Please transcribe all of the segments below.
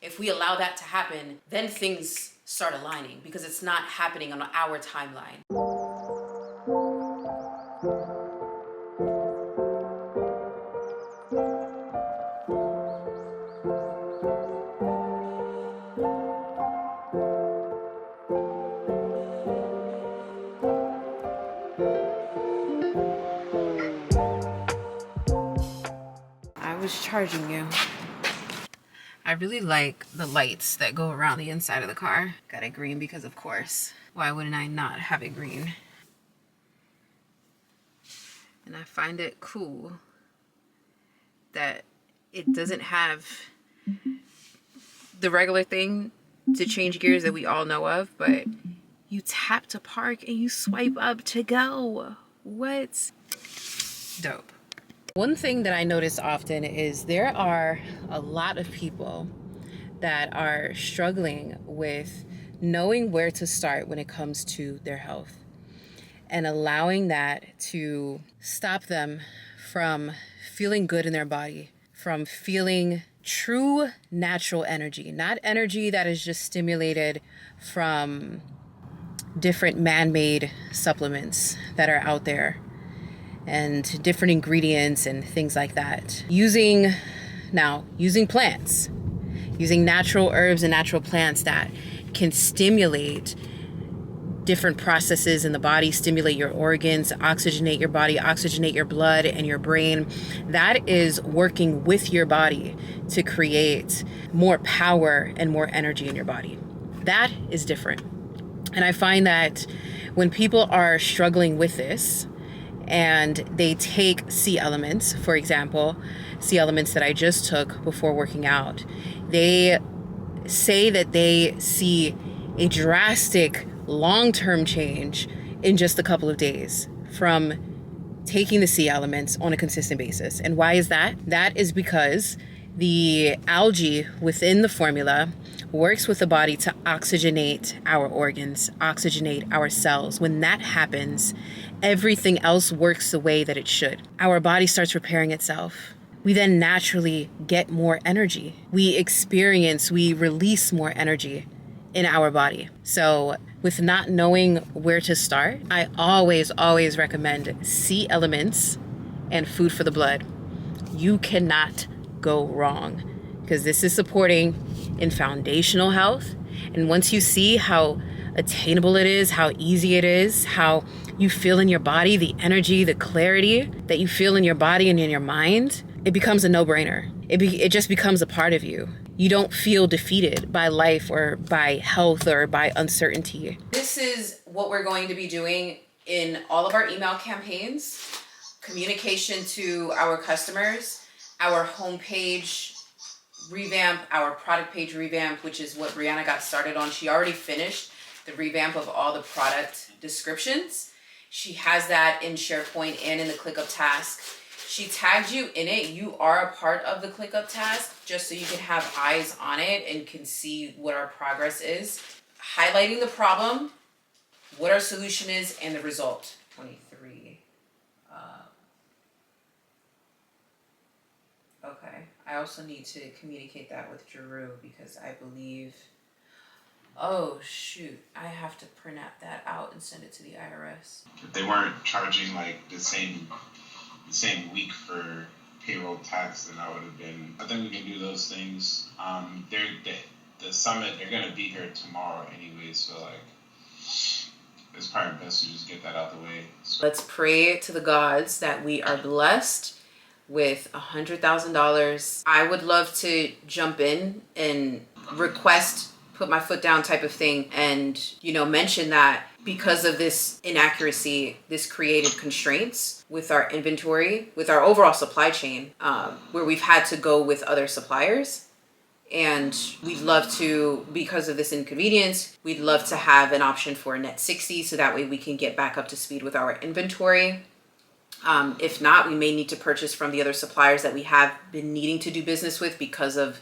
If we allow that to happen, then things start aligning because it's not happening on our timeline. I was charging you. I really like the lights that go around the inside of the car. Got it green because, of course, why wouldn't I not have it green? And I find it cool that it doesn't have the regular thing to change gears that we all know of, but you tap to park and you swipe up to go. What? Dope. One thing that I notice often is there are a lot of people that are struggling with knowing where to start when it comes to their health and allowing that to stop them from feeling good in their body, from feeling true natural energy, not energy that is just stimulated from different man-made supplements that are out there and different ingredients and things like that. Using plants, using natural herbs and natural plants that can stimulate different processes in the body, stimulate your organs, oxygenate your body, oxygenate your blood and your brain. That is working with your body to create more power and more energy in your body. That is different. And I find that when people are struggling with this, and they take C elements, for example, C elements that I just took before working out, they say that they see a drastic long-term change in just a couple of days from taking the C elements on a consistent basis. And why is that? That is because the algae within the formula works with the body to oxygenate our organs, oxygenate our cells. When that happens, everything else works the way that it should. Our body starts repairing itself. We then naturally get more energy. We release more energy in our body. So with not knowing where to start, I always recommend C elements and food for the blood. You cannot go wrong because this is supporting in foundational health. And once you see how attainable it is, how easy it is, how you feel in your body, the energy, the clarity that you feel in your body and in your mind, it becomes a no-brainer. It just becomes a part of you. You don't feel defeated by life or by health or by uncertainty. This is what we're going to be doing in all of our email campaigns, communication to our customers, our homepage revamp, our product page revamp, which is what Brianna got started on. She already finished the revamp of all the product descriptions. She has that in SharePoint and in the ClickUp task. She tagged you in it. You are a part of the ClickUp task just so you can have eyes on it and can see what our progress is. Highlighting the problem, what our solution is, and the result. 23. Okay. I also need to communicate that with Drew because I believe, oh shoot, I have to print that out and send it to the IRS. If they weren't charging like the same week for payroll tax, then I would have been. I think we can do those things. The summit, they're gonna be here tomorrow anyway, so like it's probably best to just get that out the way. So. Let's pray to the gods that we are blessed with $100,000. I would love to jump in and request, put my foot down type of thing, and mention that because of this inaccuracy, this created constraints with our inventory, with our overall supply chain, where we've had to go with other suppliers. And we'd love to, because of this inconvenience, we'd love to have an option for a net 60 so that way we can get back up to speed with our inventory. If not, we may need to purchase from the other suppliers that we have been needing to do business with because of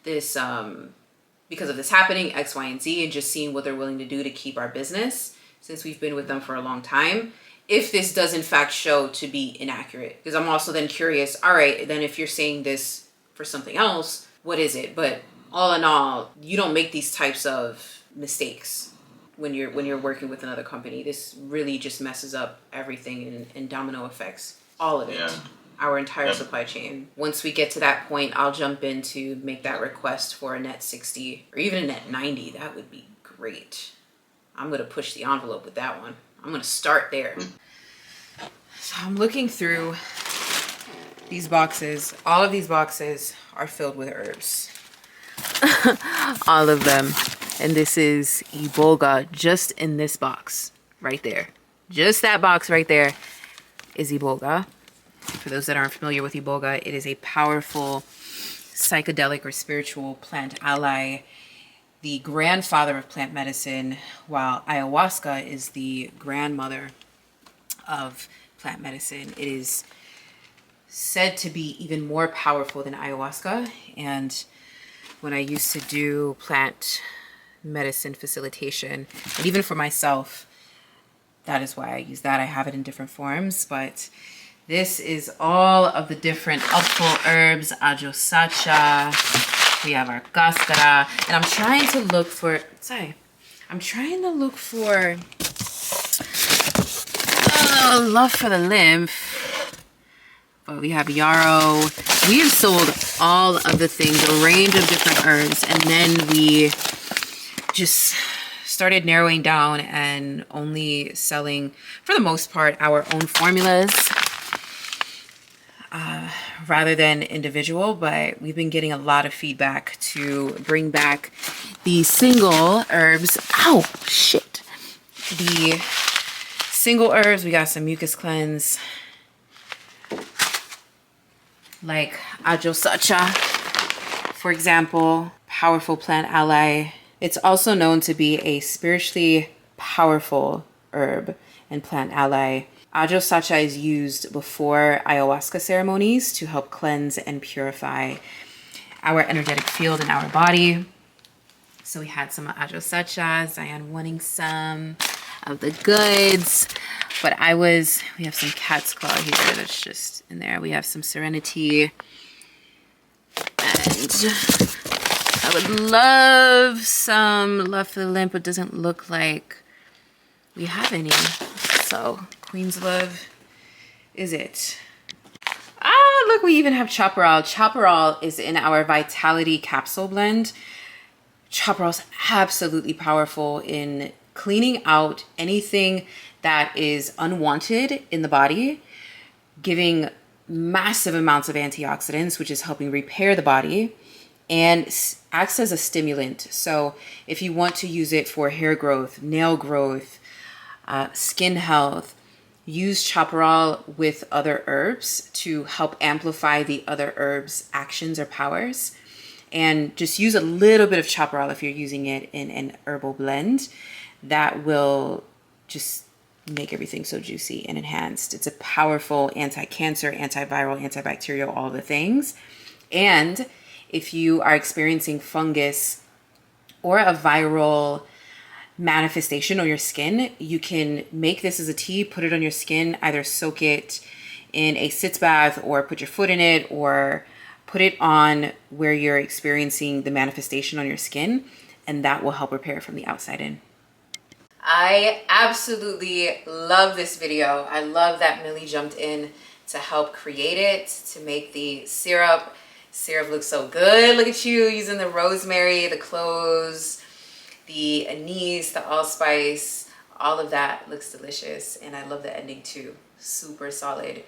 this happening, X, Y, and Z, and just seeing what they're willing to do to keep our business since we've been with them for a long time. If this does in fact show to be inaccurate, because I'm also then curious, all right, then if you're saying this for something else, what is it? But all in all, you don't make these types of mistakes when you're working with another company. This really just messes up everything and domino effects all of it. Yeah. Our entire supply chain. Once we get to that point, I'll jump in to make that request for a net 60 or even a net 90. That would be great. I'm gonna push the envelope with that one. I'm gonna start there. So I'm looking through these boxes. All of these boxes are filled with herbs. All of them. And this is Iboga just in this box right there. Just that box right there is Iboga. For those that aren't familiar with Iboga, it is a powerful psychedelic or spiritual plant ally, the grandfather of plant medicine, while ayahuasca is the grandmother of plant medicine. It is said to be even more powerful than ayahuasca. And when I used to do plant medicine facilitation, and even for myself, that is why I use that. I have it in different forms, but this is all of the different Upful herbs, ajo sacha. We have our cascara, and I'm trying to look for, love for the lymph. But we have yarrow. We have sold all of the things, a range of different herbs, and then we just started narrowing down and only selling, for the most part, our own formulas rather than individual. But we've been getting a lot of feedback to bring back the single herbs. Ow, shit. The single herbs. We got some mucus cleanse, like ajo sacha, for example, powerful plant ally. It's also known to be a spiritually powerful herb and plant ally. Ajo sacha is used before ayahuasca ceremonies to help cleanse and purify our energetic field in our body. So we had some ajo sacha, Zion wanting some of the goods. But we have some cat's claw here that's just in there. We have some serenity. And I would love some love for the lymph, but doesn't look like we have any. So Queen's Love is it. Ah, look, we even have chaparral. Chaparral is in our Vitality Capsule Blend. Chaparral is absolutely powerful in cleaning out anything that is unwanted in the body, giving massive amounts of antioxidants, which is helping repair the body, and acts as a stimulant. So if you want to use it for hair growth, nail growth, skin health, use chaparral with other herbs to help amplify the other herbs' actions or powers. And just use a little bit of chaparral if you're using it in an herbal blend. That will just make everything so juicy and enhanced. It's a powerful anti-cancer, antiviral, antibacterial, all the things. And if you are experiencing fungus or a viral manifestation on your skin, you can make this as a tea, put it on your skin, either soak it in a sitz bath or put your foot in it, or put it on where you're experiencing the manifestation on your skin, and that will help repair from the outside in. I absolutely love this video. I love that Millie jumped in to help create it, to make the syrup. Syrup looks so good. Look at you using the rosemary, the cloves, the anise, the allspice. All of that looks delicious. And I love the ending too. Super solid.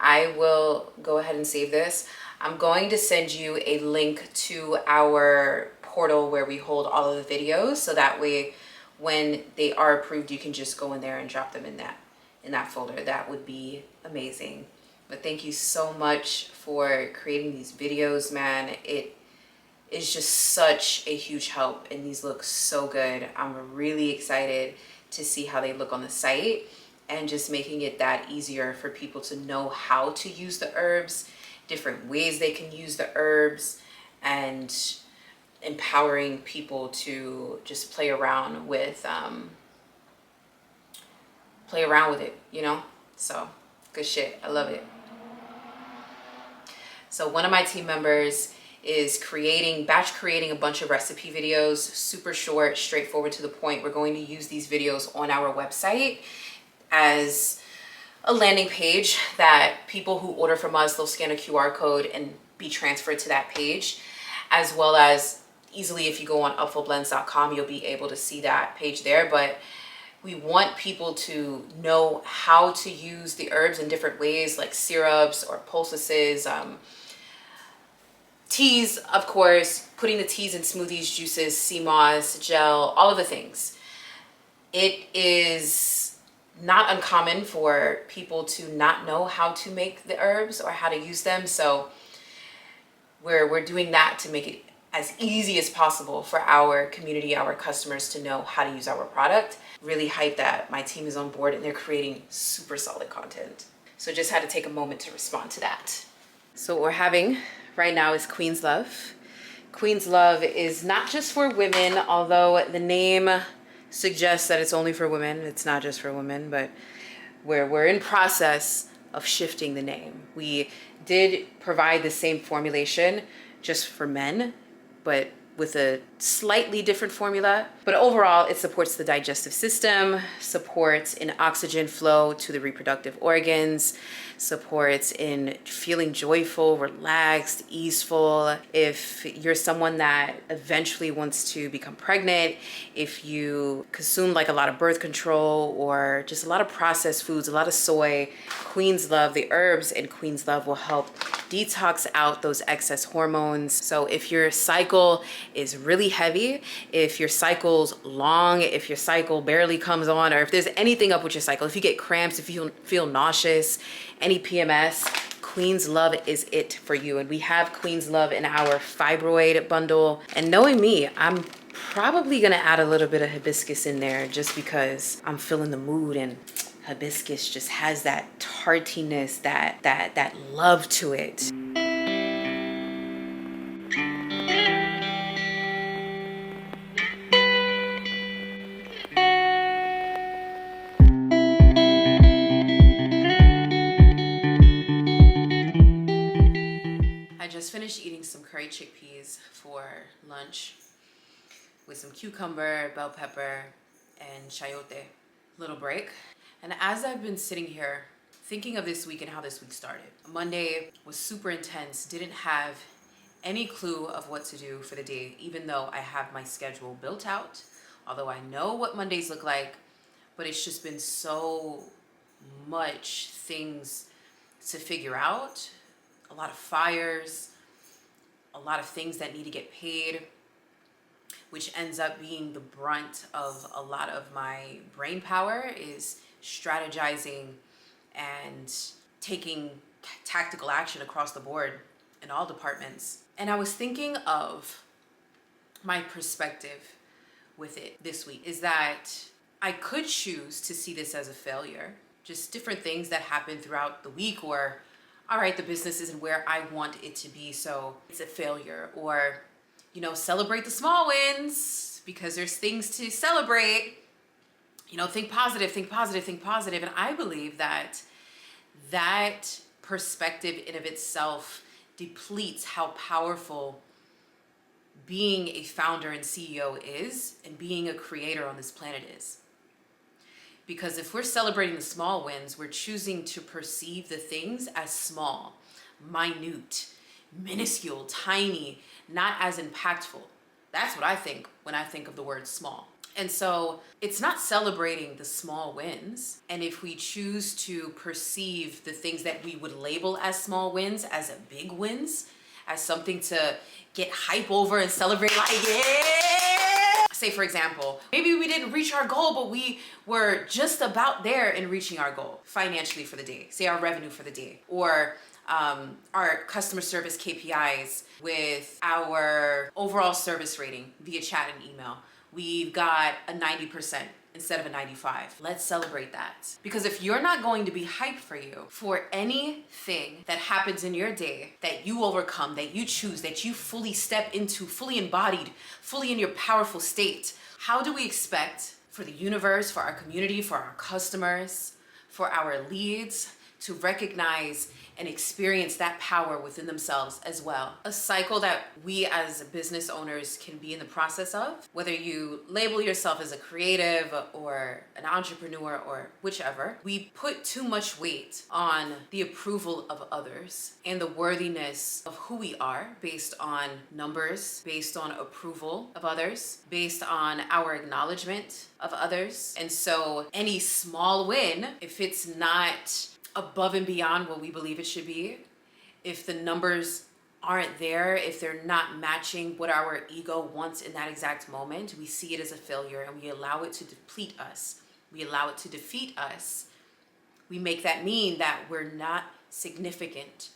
I will go ahead and save this. I'm going to send you a link to our portal where we hold all of the videos, so that way when they are approved, you can just go in there and drop them in that folder. That would be amazing. But thank you so much for creating these videos, man. It is just such a huge help, and these look so good. I'm really excited to see how they look on the site, and just making it that easier for people to know how to use the herbs, different ways they can use the herbs, and empowering people to just play around with it, you know? So good shit. I love it. So one of my team members is batch creating a bunch of recipe videos, super short, straightforward to the point. We're going to use these videos on our website as a landing page that people who order from us, they'll scan a QR code and be transferred to that page, as well as easily if you go on upfulblends.com, you'll be able to see that page there. But we want people to know how to use the herbs in different ways, like syrups or poultices, teas, of course, putting the teas in smoothies, juices, sea moss, gel, all of the things. It is not uncommon for people to not know how to make the herbs or how to use them. So we're doing that to make it as easy as possible for our community, our customers to know how to use our product. Really hyped that my team is on board and they're creating super solid content. So just had to take a moment to respond to that. So what we're having right now is Queen's Love. Queen's Love is not just for women, although the name suggests that it's only for women. It's not just for women, but we're in process of shifting the name. We did provide the same formulation just for men, but with a slightly different formula. But overall, it supports the digestive system, supports in oxygen flow to the reproductive organs, supports in feeling joyful, relaxed, easeful. If you're someone that eventually wants to become pregnant, if you consume like a lot of birth control or just a lot of processed foods, a lot of soy, Queen's Love, the herbs in Queen's Love will help detox out those excess hormones. So if your cycle is really heavy, if your cycle's long, if your cycle barely comes on, or if there's anything up with your cycle, if you get cramps, if you feel nauseous, any PMS, Queen's Love is it for you. And we have Queen's Love in our fibroid bundle. And knowing me, I'm probably gonna add a little bit of hibiscus in there just because I'm feeling the mood, and hibiscus just has that tartiness, that love to it. I just finished eating some curry chickpeas for lunch with some cucumber, bell pepper, and chayote. Little break. And as I've been sitting here thinking of this week and how this week started, Monday was super intense, didn't have any clue of what to do for the day, even though I have my schedule built out, although I know what Mondays look like, but it's just been so much things to figure out, a lot of fires, a lot of things that need to get paid, which ends up being the brunt of a lot of my brain power, is strategizing and taking tactical action across the board in all departments. And I was thinking of my perspective with it this week is that I could choose to see this as a failure, just different things that happen throughout the week, or all right, the business isn't where I want it to be, so it's a failure, or celebrate the small wins because there's things to celebrate. Think positive, think positive, think positive. And I believe that that perspective in of itself depletes how powerful being a founder and CEO is, and being a creator on this planet is. Because if we're celebrating the small wins, we're choosing to perceive the things as small, minute, minuscule, tiny, not as impactful. That's what I think when I think of the word small. And so it's not celebrating the small wins. And if we choose to perceive the things that we would label as small wins as a big wins, as something to get hype over and celebrate, like, yeah! Say, for example, maybe we didn't reach our goal, but we were just about there in reaching our goal financially for the day, say our revenue for the day, or our customer service KPIs with our overall service rating via chat and email. We've got a 90% instead of a 95. Let's celebrate that. Because if you're not going to be hyped for you for anything that happens in your day, that you overcome, that you choose, that you fully step into, fully embodied, fully in your powerful state, how do we expect for the universe, for our community, for our customers, for our leads to recognize and experience that power within themselves as well. A cycle that we as business owners can be in the process of, whether you label yourself as a creative or an entrepreneur or whichever, we put too much weight on the approval of others and the worthiness of who we are based on numbers, based on approval of others, based on our acknowledgement of others. And so any small win, if it's not above and beyond what we believe it should be, if the numbers aren't there, if they're not matching what our ego wants in that exact moment, we see it as a failure and we allow it to deplete us. We allow it to defeat us. We make that mean that we're not significant.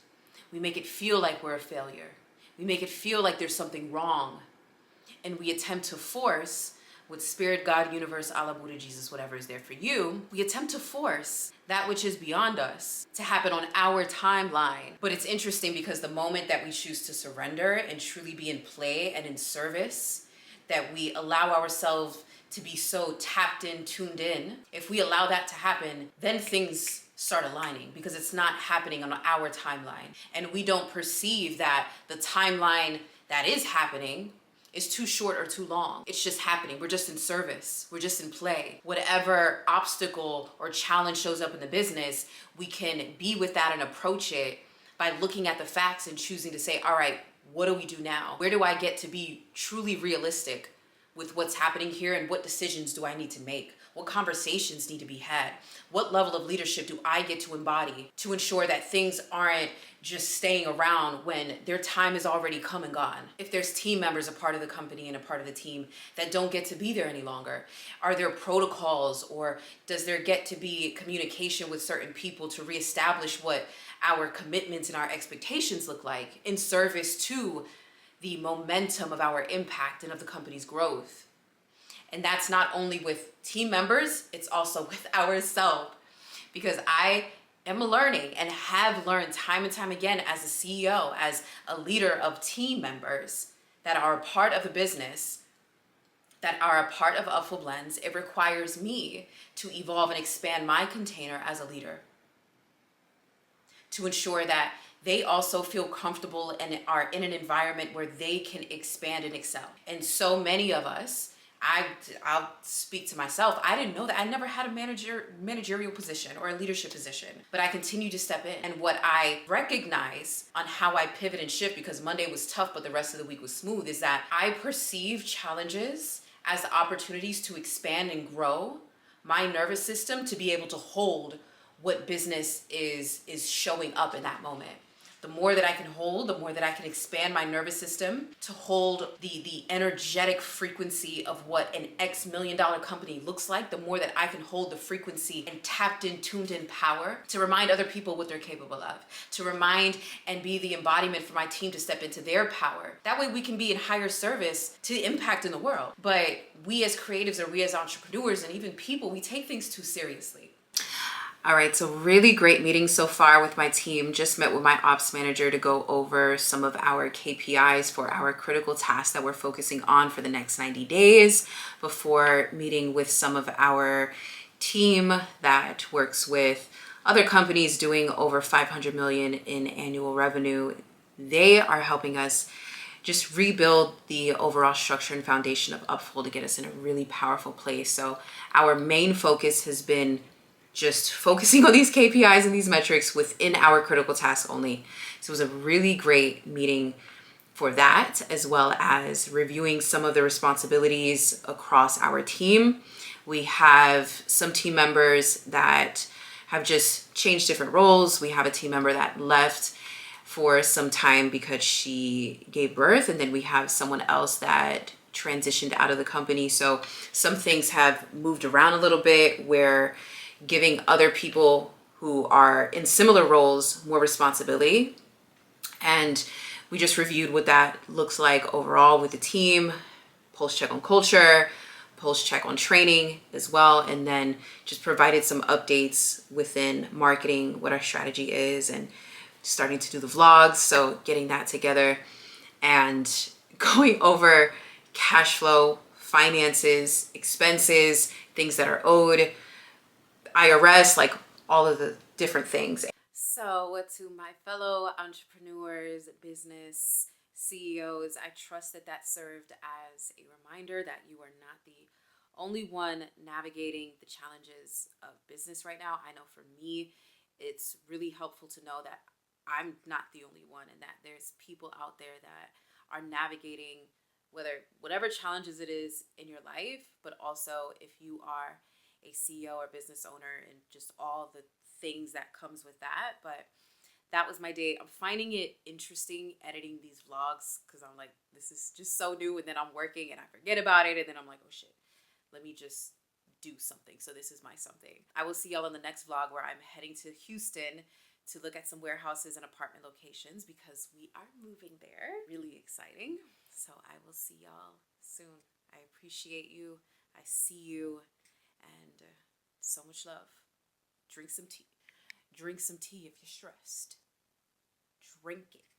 We make it feel like we're a failure. We make it feel like there's something wrong. And we attempt to force, with Spirit, God, Universe, Allah, Buddha, Jesus, whatever is there for you, we attempt to force that which is beyond us to happen on our timeline. But it's interesting because the moment that we choose to surrender and truly be in play and in service, that we allow ourselves to be so tapped in, tuned in, if we allow that to happen, then things start aligning because it's not happening on our timeline. And we don't perceive that the timeline that is happening is too short or too long. It's just happening. We're just in service. We're just in play. Whatever obstacle or challenge shows up in the business, we can be with that and approach it by looking at the facts and choosing to say, all right, what do we do now? Where do I get to be truly realistic with what's happening here, and what decisions do I need to make? What conversations need to be had? What level of leadership do I get to embody to ensure that things aren't just staying around when their time is already come and gone? If there's team members a part of the company and a part of the team that don't get to be there any longer, are there protocols, or does there get to be communication with certain people to reestablish what our commitments and our expectations look like in service to the momentum of our impact and of the company's growth? And that's not only with team members, it's also with ourselves. Because I am learning and have learned time and time again as a CEO, as a leader of team members that are a part of the business, that are a part of Upful Blends, it requires me to evolve and expand my container as a leader, to ensure that they also feel comfortable and are in an environment where they can expand and excel. And so many of us, I'll speak to myself, I didn't know that. I never had a managerial position or a leadership position, but I continue to step in. And what I recognize on how I pivot and shift, because Monday was tough, but the rest of the week was smooth, is that I perceive challenges as opportunities to expand and grow my nervous system to be able to hold what business is showing up in that moment. The more that I can hold, the more that I can expand my nervous system to hold the energetic frequency of what an X million-dollar company looks like, the more that I can hold the frequency and tapped in, tuned in power to remind other people what they're capable of, to remind and be the embodiment for my team to step into their power. That way we can be in higher service to the impact in the world. But we as creatives, or we as entrepreneurs, and even people, we take things too seriously. All right, so really great meeting so far with my team. Just met with my ops manager to go over some of our KPIs for our critical tasks that we're focusing on for the next 90 days before meeting with some of our team that works with other companies doing over 500 million in annual revenue. They are helping us just rebuild the overall structure and foundation of Upful to get us in a really powerful place. So our main focus has been just focusing on these KPIs and these metrics within our critical tasks only. So it was a really great meeting for that, as well as reviewing some of the responsibilities across our team. We have some team members that have just changed different roles. We have a team member that left for some time because she gave birth, and then we have someone else that transitioned out of the company. So some things have moved around a little bit, where giving other people who are in similar roles more responsibility. And we just reviewed what that looks like overall with the team, pulse check on culture, pulse check on training as well, and then just provided some updates within marketing, what our strategy is, and starting to do the vlogs. So getting that together and going over cash flow, finances, expenses, things that are owed, IRS, like all of the different things. So, to my fellow entrepreneurs, business CEOs, I trust that that served as a reminder that you are not the only one navigating the challenges of business right now. I know for me, it's really helpful to know that I'm not the only one and that there's people out there that are navigating whatever challenges it is in your life, but also if you are a CEO or business owner and just all the things that comes with that. But that was my day. I'm finding it interesting editing these vlogs because I'm like, this is just so new, and then I'm working and I forget about it, and then I'm like, oh shit, let me just do something. So this is my something. I will see y'all in the next vlog where I'm heading to Houston to look at some warehouses and apartment locations because we are moving there. Really exciting. So I will see y'all soon. I appreciate you. I see you. And so much love. Drink some tea. Drink some tea if you're stressed. Drink it.